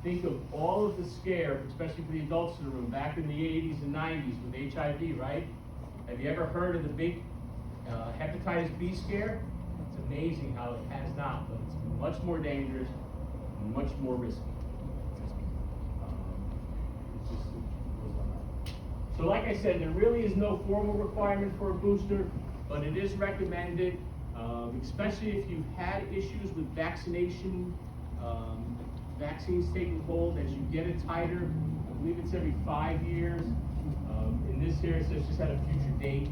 think of all of the scare, especially for the adults in the room, back in the 80s and 90s with HIV, right? Have you ever heard of the big hepatitis B scare? It's amazing how it has not, but it's much more dangerous, much more risky. So like I said, there really is no formal requirement for a booster, but it is recommended, especially if you've had issues with vaccination, vaccines taking hold. As you get it tighter, I believe it's every 5 years. In this here, it says just had a future date,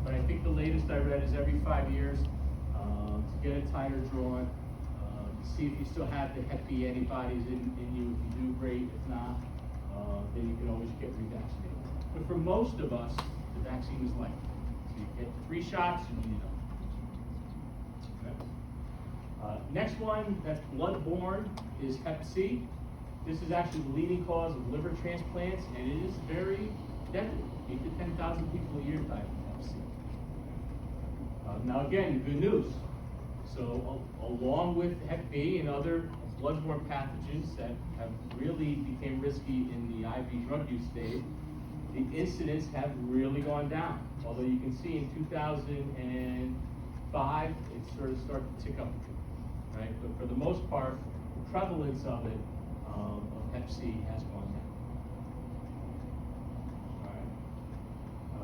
but I think the latest I read is every 5 years, to get it tighter drawn, to see if you still have the Hep B antibodies in you. If you do, great. If not, then you can always get revaccinated. But for most of us, the vaccine is life. So you get 3 shots and you know. Okay. Next one that's blood-borne is Hep C. This is actually the leading cause of liver transplants, and it is very deadly. 8 to 10,000 people a year die of Hep C. Now again, good news. So along with Hep B and other blood-borne pathogens that have really became risky in the IV drug use stage, the incidents have really gone down. Although you can see in 2005, it sort of started to tick up, right? But for the most part, the prevalence of it, of Hep C, has gone down.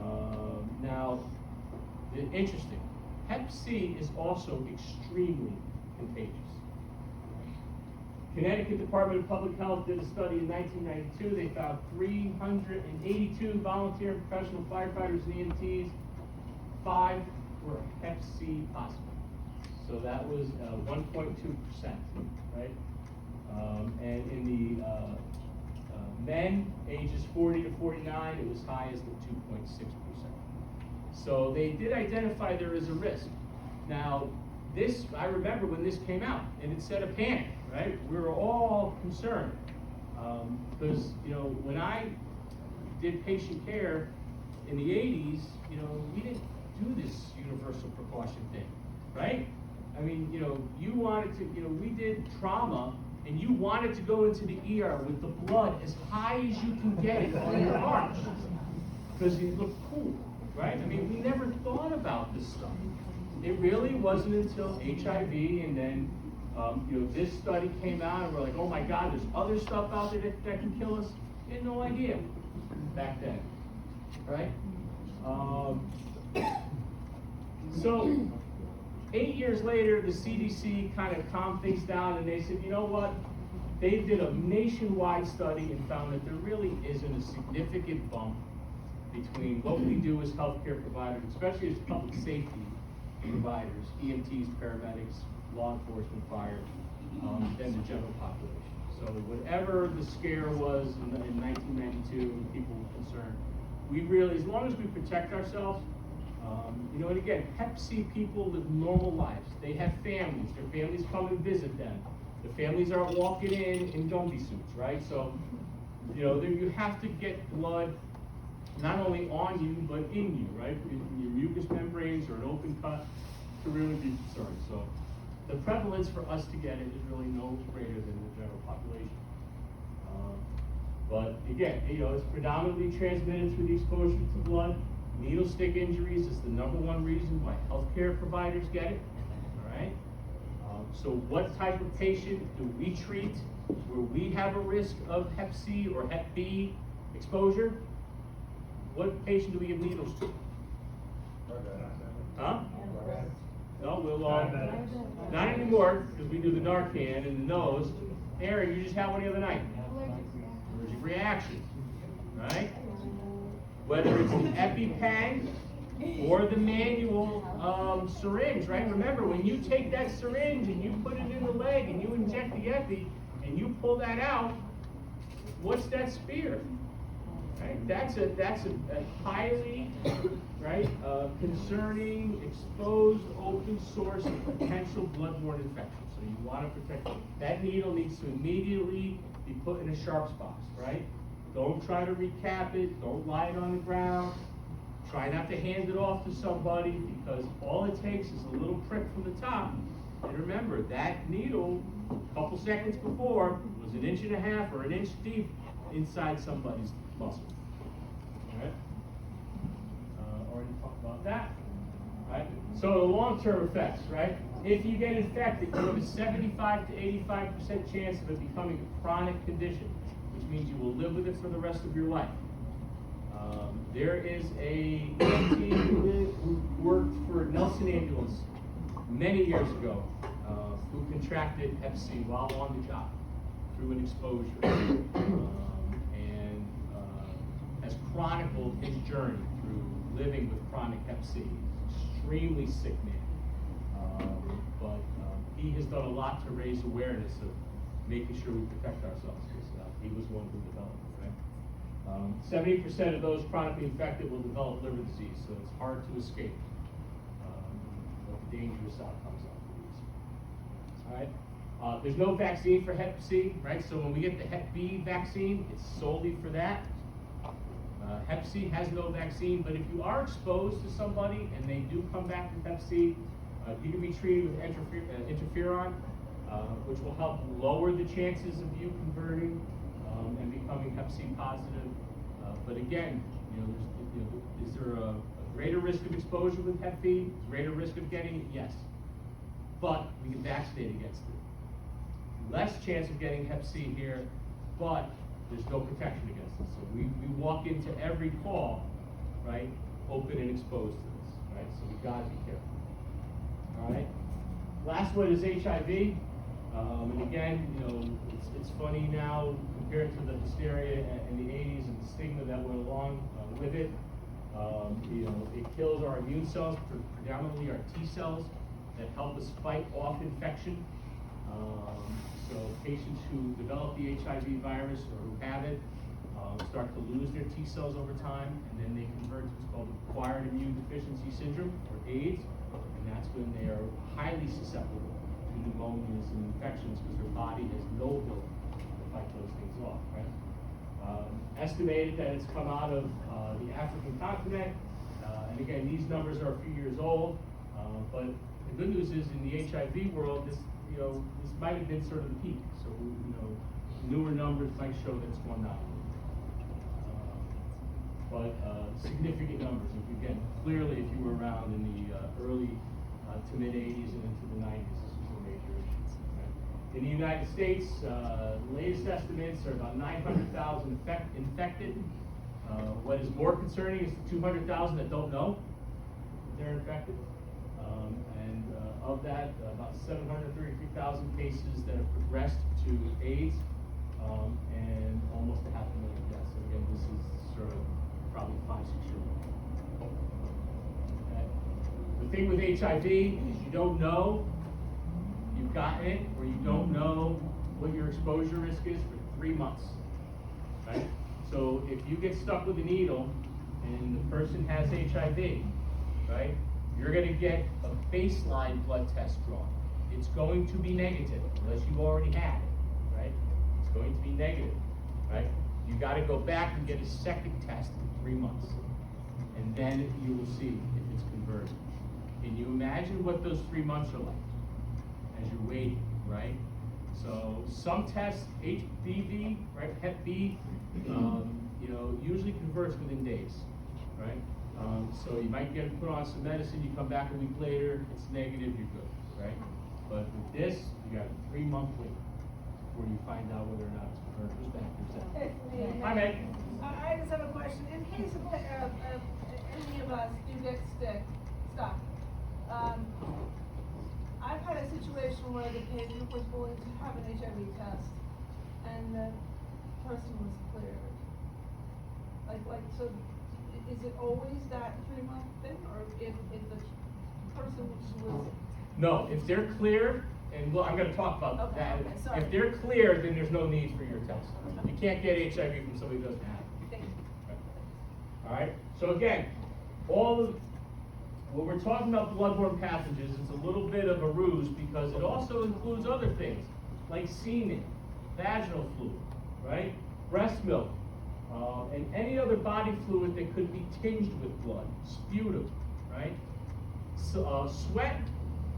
All right. Now, interesting. Hep C is also extremely contagious. Connecticut Department of Public Health did a study in 1992. They found 382 volunteer and professional firefighters and EMTs. 5 were Hep C positive. So that was 1.2%, right? And in the men ages 40 to 49, it was high as the 2.6%. So they did identify there is a risk. Now, this, I remember when this came out, and it set a panic, right? We were all concerned. Because, you know, when I did patient care in the 80s, you know, we didn't do this universal precaution thing, right? I mean, you know, you wanted to, you know, we did trauma, and you wanted to go into the ER with the blood as high as you can get it on your arms, because it looked cool, right? I mean, we never thought about this stuff. It really wasn't until HIV, and then, you know, this study came out, and we're like, oh my God, there's other stuff out there that can kill us. We had no idea back then, right? So, 8 years later, the CDC kind of calmed things down, and they said, you know what? They did a nationwide study and found that there really isn't a significant bump between what we do as healthcare providers, especially as public safety providers, EMTs, paramedics, law enforcement, fire, than the general population. So whatever the scare was in 1992, when people were concerned, we really, as long as we protect ourselves, you know, and again, Hep C people live normal lives. They have families. Their families come and visit them. The families aren't walking in Gumby suits, right? So, you know, you have to get blood not only on you, but in you, right? In your mucous membranes or an open cut to really be concerned. So the prevalence for us to get it is really no greater than the general population. But again, you know, it's predominantly transmitted through the exposure to blood. Needle stick injuries is the #1 reason why healthcare providers get it, all right? So what type of patient do we treat where we have a risk of Hep C or Hep B exposure? What patient do we give needles to? Huh? No, we'll, not anymore, because we do the Narcan in the nose. Aaron, you just had one the other night. Allergic reaction, right? Whether it's the EpiPen or the manual syringe, right? Remember, when you take that syringe and you put it in the leg and you inject the Epi and you pull that out, what's that spear? Right? That's a highly, right, concerning, exposed, open source of potential bloodborne infection. So you want to protect it. That needle needs to immediately be put in a sharps box, right? Don't try to recap it. Don't lie it on the ground. Try not to hand it off to somebody, because all it takes is a little prick from the top. And remember, that needle, a couple seconds before, was 1.5 inches or 1 inch deep inside somebody's muscle. Alright? Already talked about that. Right? So the long-term effects, right? If you get infected, you have a 75 to 85% chance of it becoming a chronic condition, which means you will live with it for the rest of your life. There is a EMT who worked for Nelson Ambulance many years ago, who contracted Hep C while on the job through an exposure, and has chronicled his journey through living with chronic Hep C. Extremely sick man, but he has done a lot to raise awareness of making sure we protect ourselves, because he was one who developed it. 70% of those chronically infected will develop liver disease, so it's hard to escape dangerous outcomes after these. All right. There's no vaccine for Hep C, right? So when we get the Hep B vaccine, it's solely for that. Hep C has no vaccine, but if you are exposed to somebody and they do come back with Hep C, you can be treated with interferon, which will help lower the chances of you converting and becoming Hep C positive. But again, is there a greater risk of exposure with Hep B? Greater risk of getting it? Yes. But we can vaccinate against it. Less chance of getting Hep C here, but there's no protection against it. So we walk into every call, right, open and exposed to this, right? So we gotta be careful. All right. Last one is HIV. And again, it's funny now compared to the hysteria in the 80s and the stigma that went along with it. It kills our immune cells, predominantly our T cells, that help us fight off infection. So patients who develop the HIV virus or who have it start to lose their T cells over time, and then they convert to what's called acquired immune deficiency syndrome, or AIDS, and that's when they are highly susceptible to pneumonias and infections, because their body has no ability to fight those things off, right? Estimated that it's come out of the African continent, and again, these numbers are a few years old, but the good news is in the HIV world, this might have been sort of the peak. So newer numbers might show that it's gone down. But significant numbers. Again, clearly, if you were around in the early to mid 80s and into the 90s, this was a major issue. Right? In the United States, the latest estimates are about 900,000 infected. What is more concerning is the 200,000 that don't know they're infected. And of that, about 733,000 cases that have progressed to AIDS, and almost 500,000 deaths. So again, this is sort of probably 5-6 years old. Okay. The thing with HIV is you don't know you've gotten it, or you don't know what your exposure risk is for 3 months. Right? So if you get stuck with a needle and the person has HIV, right? You're going to get a baseline blood test drawn. It's going to be negative, unless you already had it, right? It's going to be negative, right? You got to go back and get a second test in 3 months, and then you will see if it's converted. Can you imagine what those 3 months are like as you're waiting, right? So some tests, HBV, right, Hep B, usually converts within days, right? So you might get put on some medicine, you come back a week later, it's negative, you're good, right? But with this, you got a 3-month wait before you find out whether or not it's converted. Who's back there? Hi, Meg. I just have a question. In case of any of us do get stuck, had a situation where the patient was willing to have an HIV test, and the person was cleared. So, is it always that 3-month thing, or if the person was? No, if they're clear, and well, I'm gonna talk about Okay, that. okay, sorry. If they're clear, then there's no need for your test. You can't get HIV from somebody who doesn't have it. Thank you. All right, so again, when we're talking about bloodborne pathogens, it's a little bit of a ruse because it also includes other things like semen, vaginal fluid, right? Breast milk, and any other body fluid that could be tinged with blood, sputum, right? So, sweat,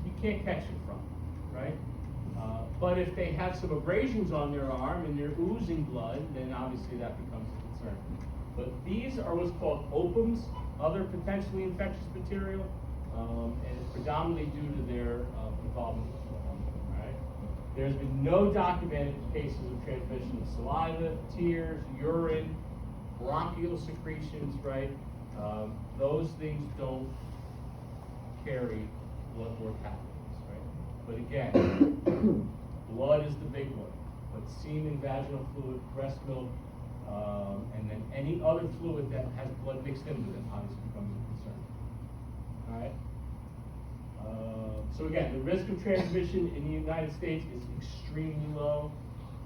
you can't catch it from, right? But if they have some abrasions on their arm and they're oozing blood, then obviously that becomes a concern. But these are what's called opums, other potentially infectious material, and it's predominantly due to their involvement with blood, right? There's been no documented cases of transmission of saliva, tears, urine, bronchial secretions, right? Those things don't carry bloodborne pathogens, right? But again, blood is the big one. But semen, vaginal fluid, breast milk, and then any other fluid that has blood mixed in with it obviously becomes a concern. All right? So again, the risk of transmission in the United States is extremely low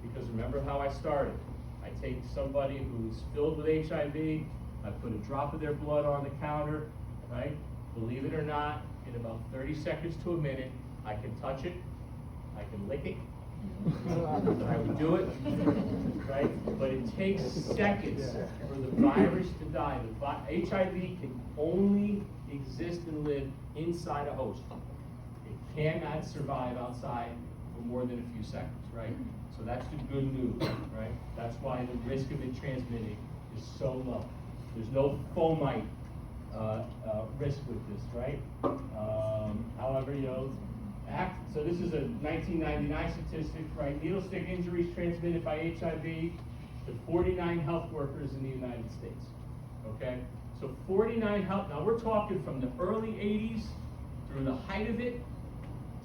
because remember how I started. I take somebody who's filled with HIV, I put a drop of their blood on the counter, right? Believe it or not, in about 30 seconds to a minute, I can touch it, I can lick it, I would do it, right? But it takes seconds for the virus to die. HIV can only exist and live inside a host. It cannot survive outside for more than a few seconds, right? So that's the good news, right? That's why the risk of it transmitting is so low. There's no fomite risk with this, right? However, so this is a 1999 statistic, right? Needle stick injuries transmitted by HIV to 49 health workers in the United States, okay? So 49 health, now we're talking from the early 80s through the height of it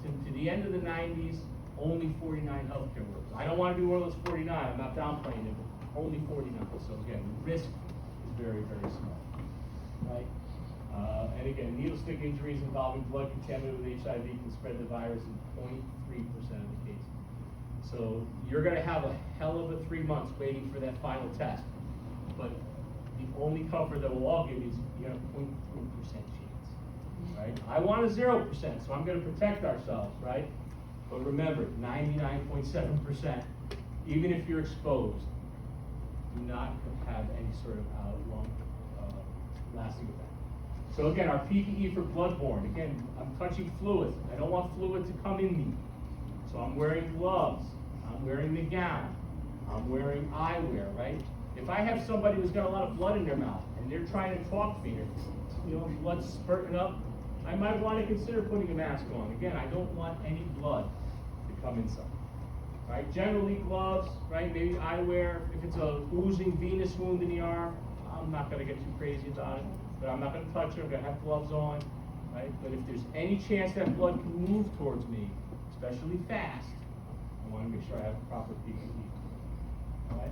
to the end of the 90s, only 49 healthcare workers. I don't want to be one of those 49, I'm not downplaying it, but only 49. So again, the risk is very, very small, right? And again, needle stick injuries involving blood contaminated with HIV can spread the virus in 0.3% of the cases. So you're going to have a hell of a 3 months waiting for that final test. But the only comfort that we'll all give is you have a 0.3% chance, right? I want a 0%, so I'm going to protect ourselves, right? But remember, 99.7%, even if you're exposed, do not have any sort of long lasting effect. So again, our PPE for bloodborne, again, I'm touching fluid. I don't want fluid to come in me. So I'm wearing gloves, I'm wearing the gown, I'm wearing eyewear, right? If I have somebody who's got a lot of blood in their mouth and they're trying to talk to me, blood's spurting up, I might want to consider putting a mask on. Again, I don't want any blood to come inside. Right? Generally gloves, right? Maybe eyewear. If it's a oozing venous wound in the arm, I'm not going to get too crazy about it. But I'm not going to touch it. I'm going to have gloves on, right? But if there's any chance that blood can move towards me, especially fast, I want to make sure I have proper PPE. All right?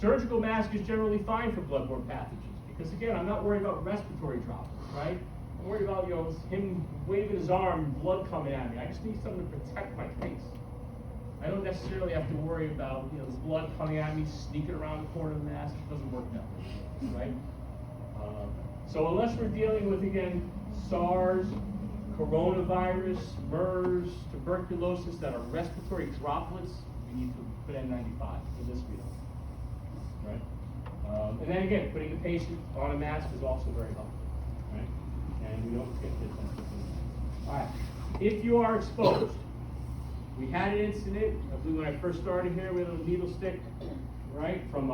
Surgical mask is generally fine for bloodborne pathogens because again, I'm not worried about respiratory droplets, right? I'm worried about him waving his arm and blood coming at me. I just need something to protect my face. I don't necessarily have to worry about the blood coming at me, sneaking around the corner of the mask. It doesn't work that way, right? So unless we're dealing with, again, SARS, coronavirus, MERS, tuberculosis that are respiratory droplets, we need to put N95. For this we don't, right? And then again, putting the patient on a mask is also very helpful, right? And we don't skip this one. All right, if you are exposed, we had an incident, I believe when I first started here, we had a needle stick, right, from,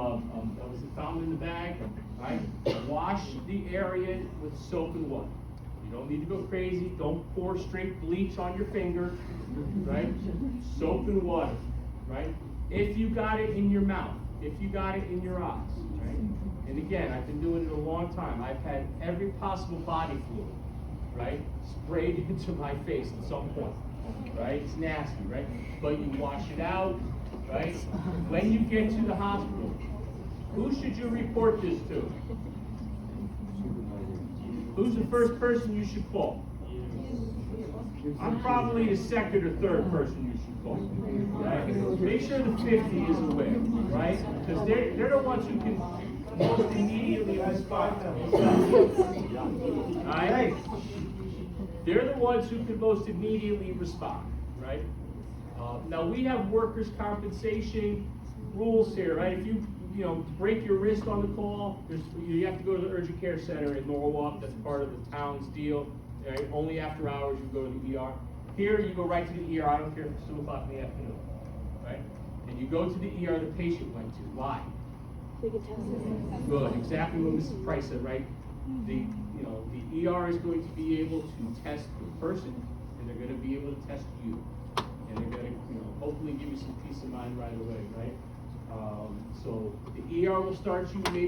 that was found in the bag, right? Wash the area with soap and water. You don't need to go crazy, don't pour straight bleach on your finger, right? Soap and water, right? If you got it in your mouth, if you got it in your eyes, right? And again, I've been doing it a long time. I've had every possible body fluid, right, sprayed into my face at some point. right? It's nasty, right? But you wash it out, right? When you get to the hospital, who should you report this to? Who's the first person you should call? I'm probably the second or third person you should call. Right? Make sure the 50 is aware, right? Because they're the ones who can most immediately respond. Right? They're the ones who can most immediately respond, right? Now we have workers' compensation rules here, right? If you break your wrist on the call, you have to go to the urgent care center in Norwalk. That's part of the town's deal. Right? Only after hours you go to the ER. Here you go right to the ER. I don't care if it's 2 o'clock in the afternoon, right? And you go to the ER the patient went to. Why? Good. Exactly what Mrs. Price said, right? The ER is going to be able to test the person, and they're going to be able to test you, and they're going to hopefully give you some peace of mind right away, right? So the ER will start you maybe